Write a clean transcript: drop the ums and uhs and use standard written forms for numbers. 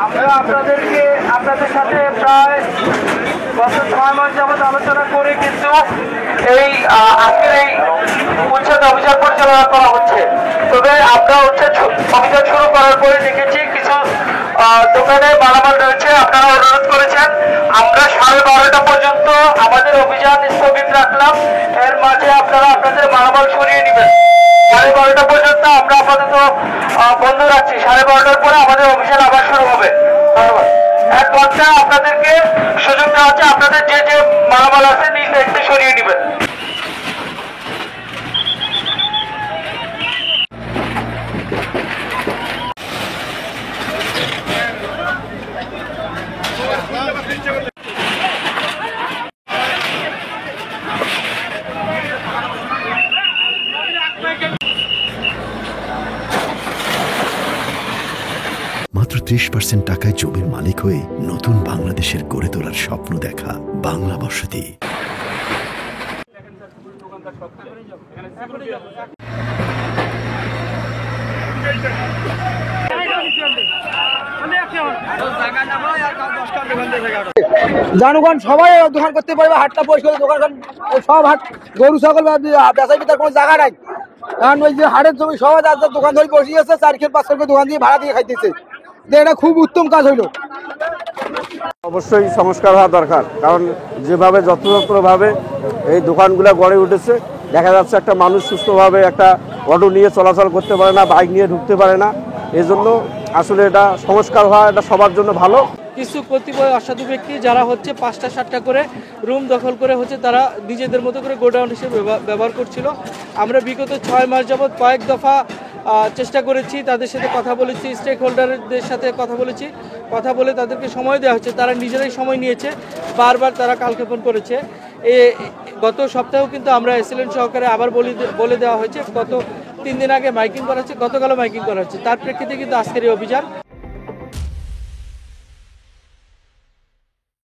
আমরা আপনাদের সাথে প্রায় গত 6 মাস যাবত আলোচনা করে কিন্তু এই আজকের এই উচ্ছেদ অভিযান পরিচালনা করা হচ্ছে। তবে আমরা উচ্ছেদ অভিযান শুরু করার পরে দেখেছি কিছু দোকানে মালামাল রয়েছে। আপনারা অনুরোধ করেছেন, আমরা 12:30 পর্যন্ত আমাদের অভিযান স্থগিত রাখলাম। এর মাঝে আপনারা আপনাদের মালামাল সরিয়ে নেবেন। 12:30 পর্যন্ত আমরা আপাতত বন্ধ রাখছি। 12:30 পরে আমাদের অভিযান আবার শুরু হবে। 1 ঘন্টা আপনাদেরকে সুযোগ দেওয়া হচ্ছে, আপনাদের যে যে মালামাল আছে নিজ দায়িত্বে সরিয়ে নেবেন। মাত্র 30% টাকায় জমির মালিক হয়ে নতুন বাংলাদেশের গড়ে তোলার স্বপ্ন দেখা বাংলা বসতি। জনগণ সবাই দোকান করতে পারবে, হাটটা পরিষ্কার, দোকান সব হাট গরু ছাগল বেচাই তার কোনো জায়গা নাই। কারণ ওই যে হাটের জমি সবাই দোকান ধরে বসিয়েছে, 4-5 দোকান দিয়ে ভাড়া দিয়ে খাইতেছে। এটা খুব উত্তম কাজ হইলো। অবশ্যই সংস্কার হওয়া দরকার, কারণ যেভাবে যত্রতত্রভাবে এই দোকানগুলো গড়ে উঠেছে, দেখা যাচ্ছে একটা মানুষ সুস্থভাবে একটা অটো নিয়ে চলাচল করতে পারে না, বাইক নিয়ে ঢুকতে পারে না। এই জন্য আসলে এটা সংস্কার হওয়া এটা সবার জন্য ভালো। কিছু কতিপয় অসাধু ব্যক্তি যারা হচ্ছে 5টা-7টা করে রুম দখল করে হচ্ছে তারা নিজেদের মতো করে গোডাউন হিসেবে ব্যবহার করছিল। আমরা বিগত 6 মাস যাবৎ কয়েক দফা চেষ্টা করেছি, তাদের সাথে কথা বলেছি, স্টেক হোল্ডারদের সাথে কথা বলেছি, কথা বলে তাদেরকে সময় দেওয়া হচ্ছে। তারা নিজেরাই সময় নিয়েছে, বারবার তারা কালক্ষেপণ করেছে। গত সপ্তাহেও কিন্তু আমরা এসএলএন সহকারে আবার বলে দেওয়া হয়েছে, গত 3 দিন আগে মাইকিং করা হচ্ছে, গতকালও মাইকিং করা হচ্ছে। তার প্রেক্ষিতে কিন্তু আজকের এই অভিযান।